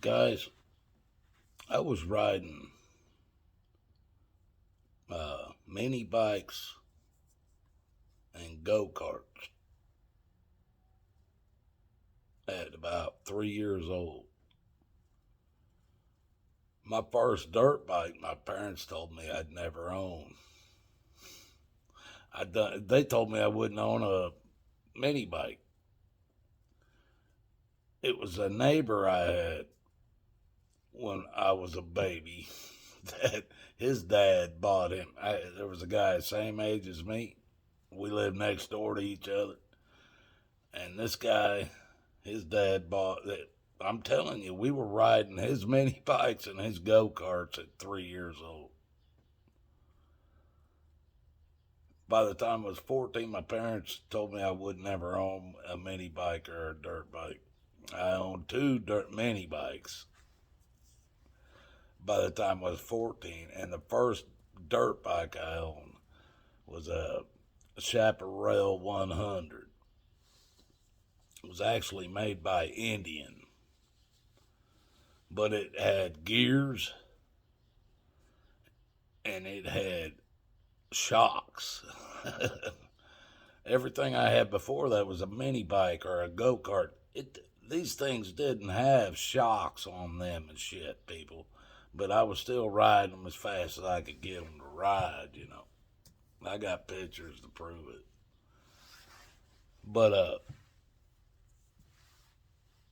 Guys, I was riding mini bikes and go karts at about 3 years old. My first dirt bike, my parents told me I'd never own. They told me I wouldn't own a mini bike. It was a neighbor I had when I was a baby that his dad bought him. There was a guy the same age as me. We lived next door to each other. And this guy, his dad bought it. I'm telling you, we were riding his mini bikes and his go karts at 3 years old. By the time I was 14, my parents told me I would never own a mini bike or a dirt bike. I owned two mini bikes by the time I was 14, and the first dirt bike I owned was a Chaparral 100. It was actually made by Indian, but it had gears and it had shocks. Everything I had before that was a mini bike or a go kart. These things didn't have shocks on them and shit, people. But I was still riding them as fast as I could get them to ride, you know. I got pictures to prove it. But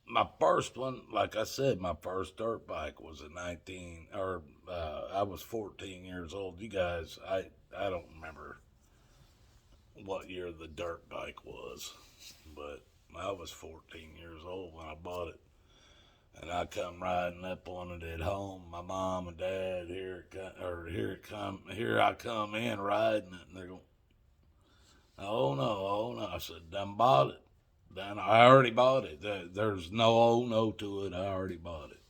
my first one, like I said, my first dirt bike was I was 14 years old. You guys, I don't remember what year the dirt bike was, but I was 14 years old when I bought it. And I come riding up on it at home. My mom and dad, here I come in riding it, and they're going, oh no. I said, done bought it. Then I already bought it. There's no oh no to it. I already bought it.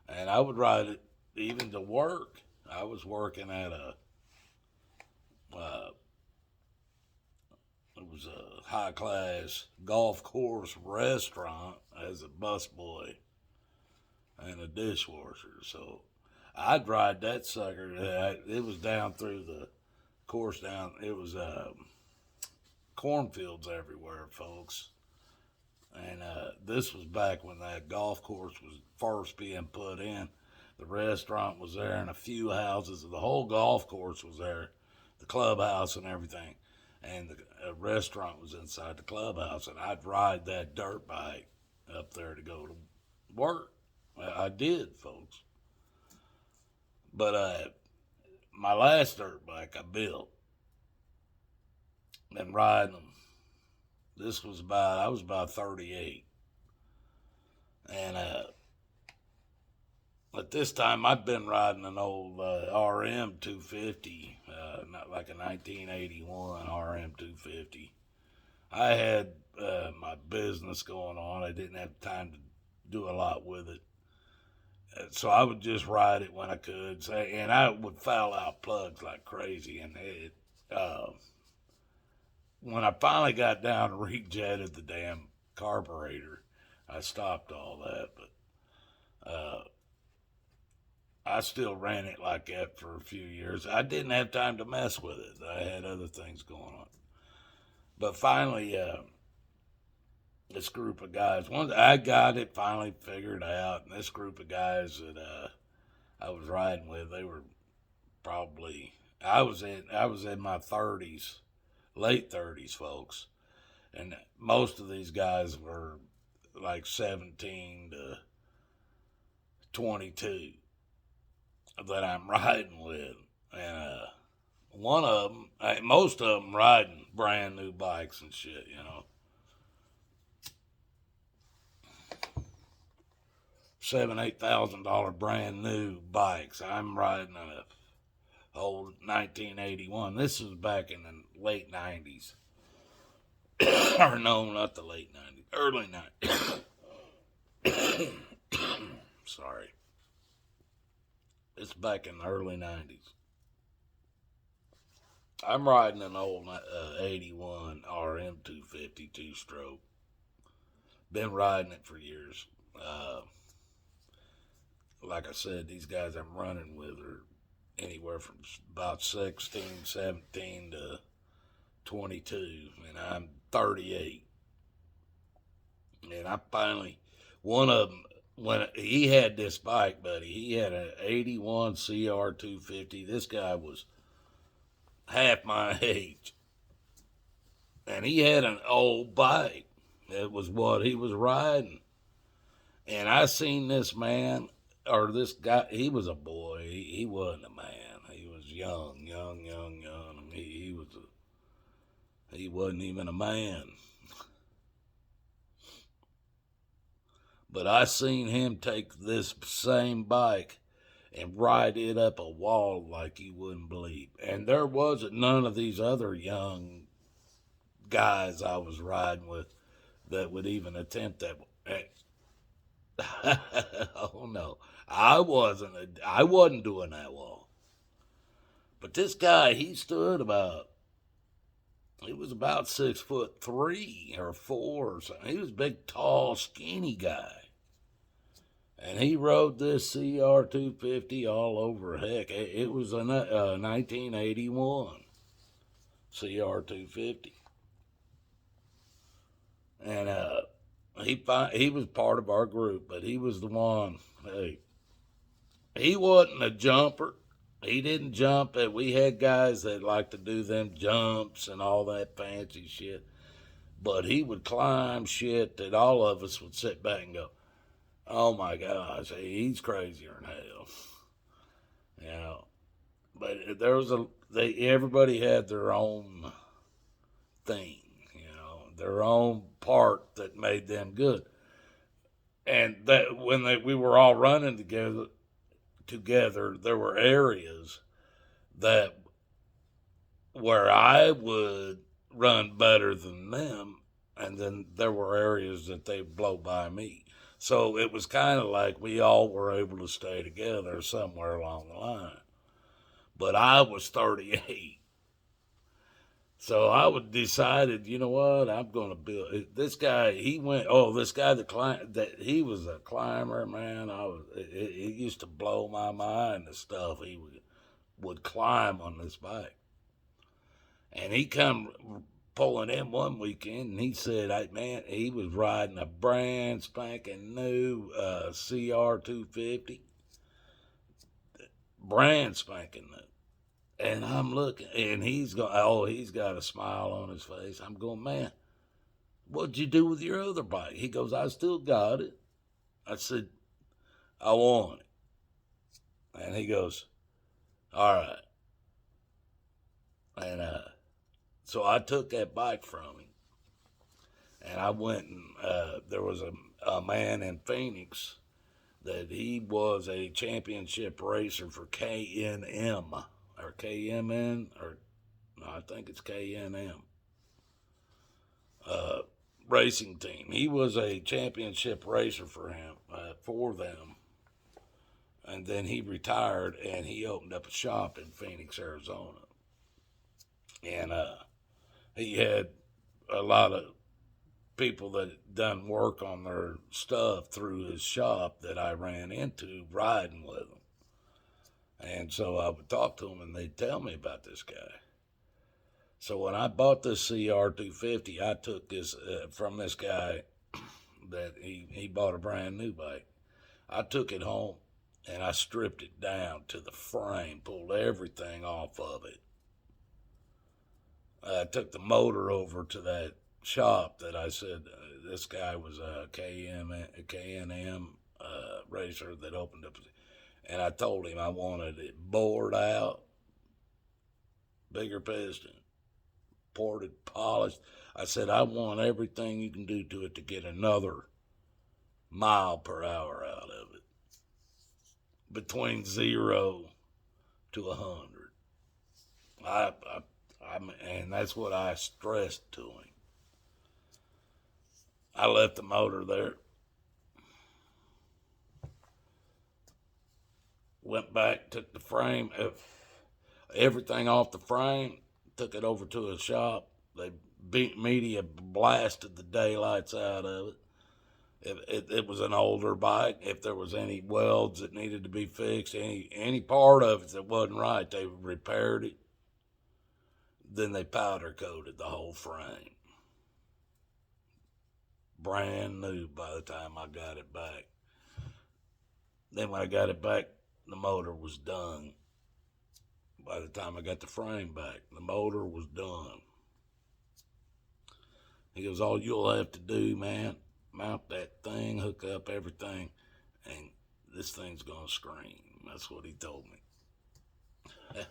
And I would ride it even to work. I was working at it was a high class golf course restaurant as a busboy and a dishwasher. So I'd ride that sucker. It was down through the course down. It was cornfields everywhere, folks. And this was back when that golf course was first being put in. The restaurant was there and a few houses. The whole golf course was there, the clubhouse and everything. And the restaurant was inside the clubhouse. And I'd ride that dirt bike up there to go to work. I did, folks. But my last dirt bike I built, been riding them. I was about 38. And at this time, I'd been riding an old RM 250, not like a 1981 RM 250. I had my business going on. I didn't have time to do a lot with it. So I would just ride it when I could. And I would foul out plugs like crazy. And when I finally got down and rejetted the damn carburetor, I stopped all that. But I still ran it like that for a few years. I didn't have time to mess with it. I had other things going on. But finally, this group of guys, I got it finally figured out, and this group of guys that I was riding with, they were probably, I was in my 30s, late 30s, folks, and most of these guys were like 17 to 22 that I'm riding with, and one of them, most of them riding brand new bikes and shit, you know. $7,000-8,000 brand new bikes. I'm riding a old 1981. This was back in the late 90s. Or no, not the late 90s. Early 90s. Sorry. It's back in the early 90s. I'm riding an old 81 RM 250 two-stroke. Been riding it for years. like I said, these guys I'm running with are anywhere from about 16, 17 to 22, and I'm 38. And I finally, one of them, when he had this bike, buddy, he had an 81 CR 250. This guy was half my age, and he had an old bike. It was what he was riding. And I seen this man, or this guy, he was a boy. He wasn't a man. He was young. He wasn't even a man. But I seen him take this same bike and ride it up a wall like you wouldn't believe. And there wasn't none of these other young guys I was riding with that would even attempt that. Oh no, I wasn't doing that wall. But this guy, he was about 6'3" or 4 or something. He was a big, tall, skinny guy. And he rode this CR 250 all over. Heck, it was a 1981 CR 250. And he was part of our group, but he was the one. Hey, he wasn't a jumper. He didn't jump. We had guys that like to do them jumps and all that fancy shit. But he would climb shit that all of us would sit back and go, "Oh my gosh, he's crazier than hell." You know, but everybody had their own thing, their own part that made them good. And that when we were all running together, there were areas that where I would run better than them, and then there were areas that they'd blow by me. So it was kind of like we all were able to stay together somewhere along the line. But I was 38. So I would decided, you know what, I'm going to build this guy. This guy that he was a climber, man. It used to blow my mind, the stuff he would climb on this bike. And he come pulling in one weekend, and he said, "Hey, man," he was riding a brand spanking new CR 250, brand spanking new. And I'm looking, and he's got a smile on his face. I'm going, "Man, what'd you do with your other bike?" He goes, "I still got it." I said, "I want it." And he goes, "All right." And so I took that bike from him, and I went and there was a man in Phoenix that he was a championship racer for KNM or KMN, or no, I think it's KNM racing team. He was a championship racer for them, and then he retired and he opened up a shop in Phoenix, Arizona, and he had a lot of people that done work on their stuff through his shop that I ran into riding with him. And so I would talk to them, and they'd tell me about this guy. So when I bought this CR 250, I took this from this guy that he bought a brand new bike. I took it home, and I stripped it down to the frame, pulled everything off of it. I took the motor over to that shop that I said this guy was a KNM racer that opened up. And I told him I wanted it bored out, bigger piston, ported, polished. I said, I want everything you can do to it to get another mile per hour out of it. Between 0 to 100. And that's what I stressed to him. I left the motor there. Went back, took the frame, everything off the frame, took it over to a shop. They media blasted the daylights out of it. It was an older bike. If there was any welds that needed to be fixed, any part of it that wasn't right, they repaired it. Then they powder coated the whole frame. Brand new by the time I got it back. Then when I got it back, the motor was done. By the time I got the frame back, the motor was done. He goes, all you'll have to do, man, mount that thing, hook up everything, and this thing's going to scream. That's what he told me.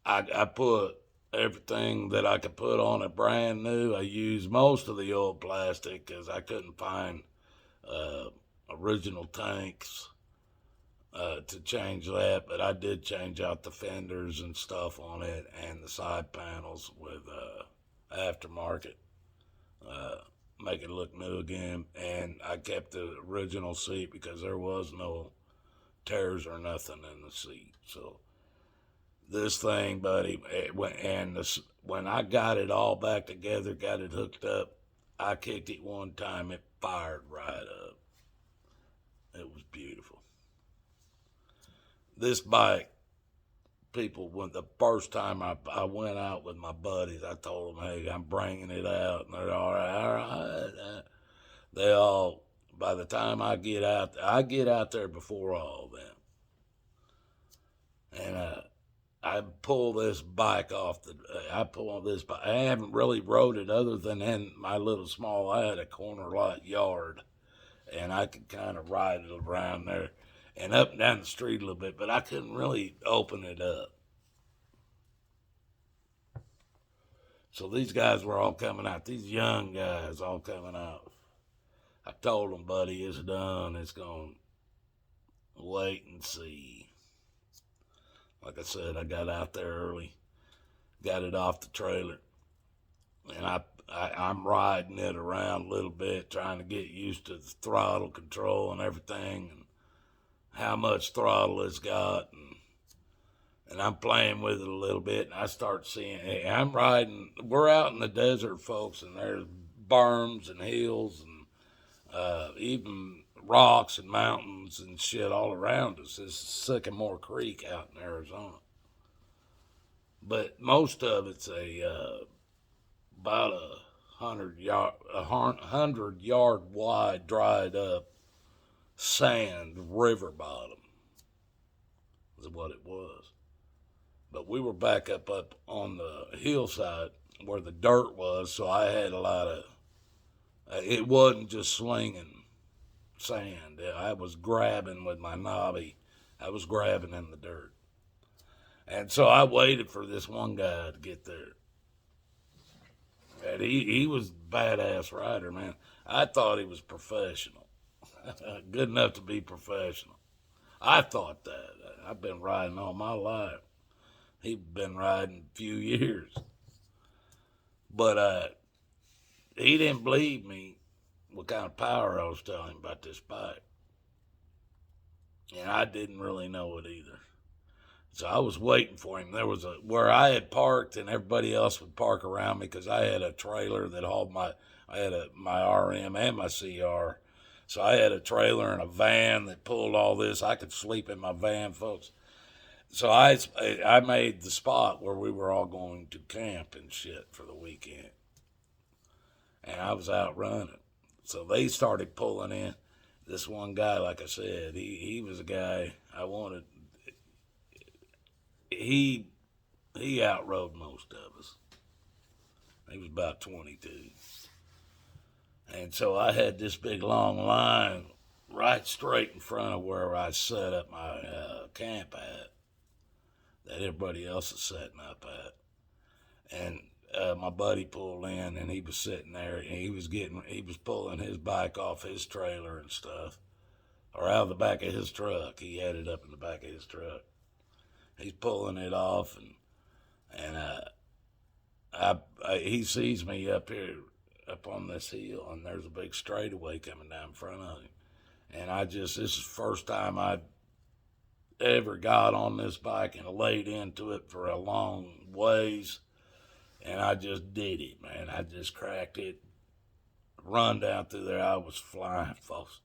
I put everything that I could put on it brand new. I used most of the old plastic because I couldn't find original tanks to change that, but I did change out the fenders and stuff on it and the side panels with aftermarket, make it look new again. And I kept the original seat because there was no tears or nothing in the seat. So this thing, buddy, when I got it all back together, got it hooked up, I kicked it one time, it fired right up. It was beautiful. This bike, people, when the first time I went out with my buddies, I told them, hey, I'm bringing it out. And they're all right. They all, by the time I get out there before all of them. And I pull this bike I haven't really rode it other than in my little small, I had a corner lot yard. And I could kind of ride it around there and up and down the street a little bit, but I couldn't really open it up. So these guys were all coming out, these young guys all coming out. I told them, buddy, it's done. It's going to wait and see. Like I said, I got out there early, got it off the trailer, and I'm riding it around a little bit, trying to get used to the throttle control and everything, and how much throttle it's got, and I'm playing with it a little bit, and I start seeing, hey, we're out in the desert, folks, and there's berms and hills and even rocks and mountains and shit all around us. It's Sycamore Creek out in Arizona. But most of it's about 100-yard wide, dried up sand river bottom is what it was. But we were back up on the hillside where the dirt was, so I had a lot of, it wasn't just slinging sand. I was grabbing with my knobby. I was grabbing in the dirt. And so I waited for this one guy to get there. And he was a badass rider, man. I thought he was professional. Good enough to be professional. I thought that. I've been riding all my life. He'd been riding a few years. But he didn't believe me what kind of power I was telling him about this bike. And I didn't really know it either. So I was waiting for him. There was where I had parked, and everybody else would park around me because I had a trailer that hauled my RM and my CR. So I had a trailer and a van that pulled all this. I could sleep in my van, folks. So I made the spot where we were all going to camp and shit for the weekend. And I was out running. So they started pulling in. This one guy, like I said, he was a guy I wanted. He outrode most of us. He was about 22. And so I had this big long line right straight in front of where I set up my camp at, that everybody else is setting up at. And my buddy pulled in, and he was sitting there, and he was pulling his bike off his trailer and stuff, or out of the back of his truck. He had it up in the back of his truck. He's pulling it off, and he sees me up here, up on this hill, and there's a big straightaway coming down in front of him. And this is the first time I ever got on this bike and laid into it for a long ways, and I just did it, man. I just cracked it run down through there. I was flying, folks.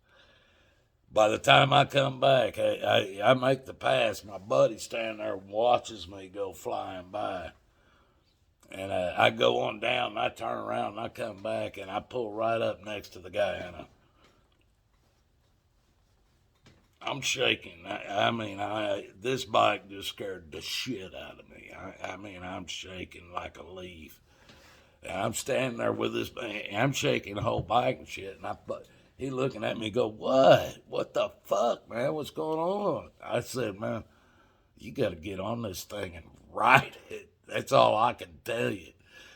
By the time I come back, I make the pass. My buddy standing there watches me go flying by. And I go on down, and I turn around, and I come back, and I pull right up next to the guy, and I'm shaking. This bike just scared the shit out of me. I'm shaking like a leaf. And I'm standing there with this, I'm shaking the whole bike and shit, and he looking at me, go, what? What the fuck, man? What's going on? I said, man, you got to get on this thing and ride it. That's all I can tell you.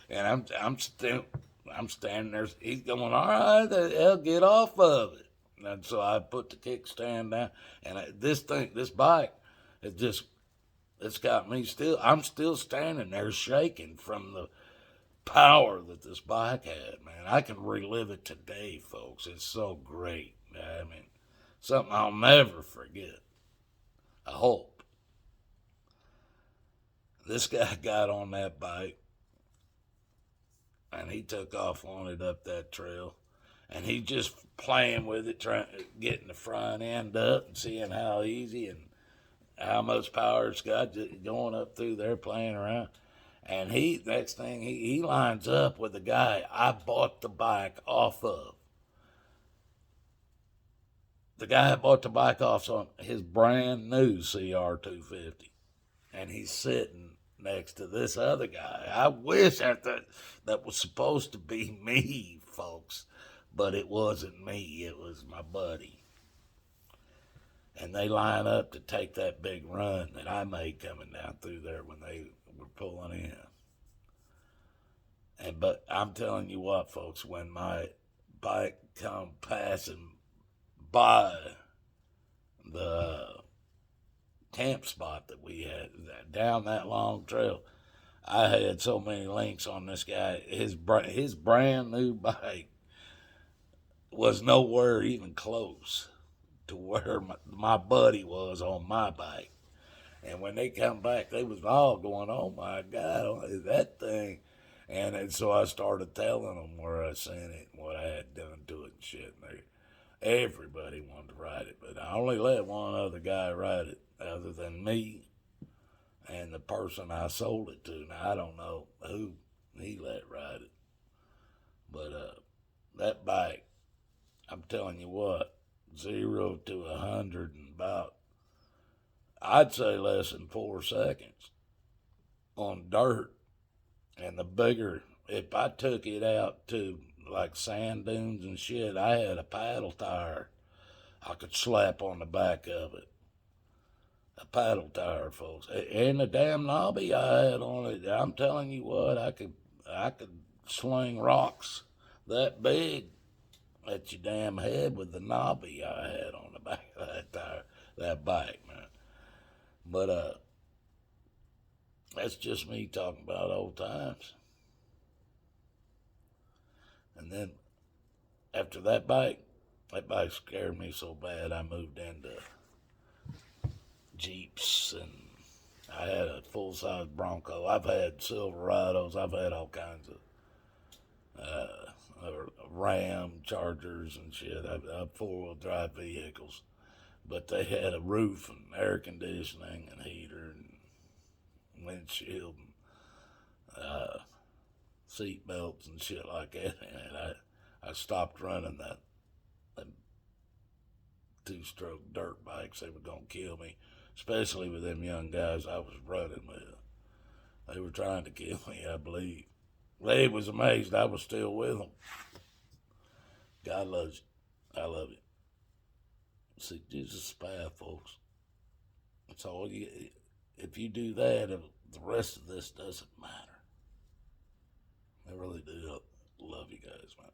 And I'm standing there. He's going, all right, hell, get off of it. And so I put the kickstand down, and this bike, it's got me still. I'm still standing there shaking from the power that this bike had. Man, I can relive it today, folks. It's so great. I mean, something I'll never forget. I hope. This guy got on that bike, and he took off on it up that trail, and he just playing with it, getting the front end up and seeing how easy and how much power it's got, just going up through there playing around. And next thing, he lines up with the guy I bought the bike off of. The guy I bought the bike off on his brand new CR250. And he's sitting next to this other guy. I wish that was supposed to be me, folks. But it wasn't me. It was my buddy. And they line up to take that big run that I made coming down through there when they were pulling in. But I'm telling you what, folks, when my bike come passing by the camp spot that we had down that long trail, I had so many links on this guy. His brand new bike was nowhere even close to where my buddy was on my bike. And when they come back, they was all going, oh my God, that thing. And so I started telling them where I seen it and what I had done to it and shit. And everybody wanted to ride it, but I only let one other guy ride it other than me and the person I sold it to. Now, I don't know who he let ride it. But that bike, I'm telling you what, 0 to 100 in about, I'd say less than 4 seconds on dirt. And the bigger, if I took it out to like sand dunes and shit, I had a paddle tire I could slap on the back of it. A paddle tire, folks. And the damn knobby I had on it, I'm telling you what, I could sling rocks that big at your damn head with the knobby I had on the back of that tire, that bike, man. But that's just me talking about old times. And then after that bike scared me so bad I moved into Jeeps, and I had a full-size Bronco. I've had Silverados. I've had all kinds of Ram Chargers and shit. I've four-wheel drive vehicles, but they had a roof and air conditioning and heater and windshield and seat belts and shit like that. And I stopped running that two-stroke dirt bikes. They were gonna kill me, especially with them young guys I was running with. They were trying to kill me, I believe. They was amazed I was still with them. God loves you. I love you. See, Jesus' path, folks. That's all you. If you do that, the rest of this doesn't matter. I really do love you guys, man.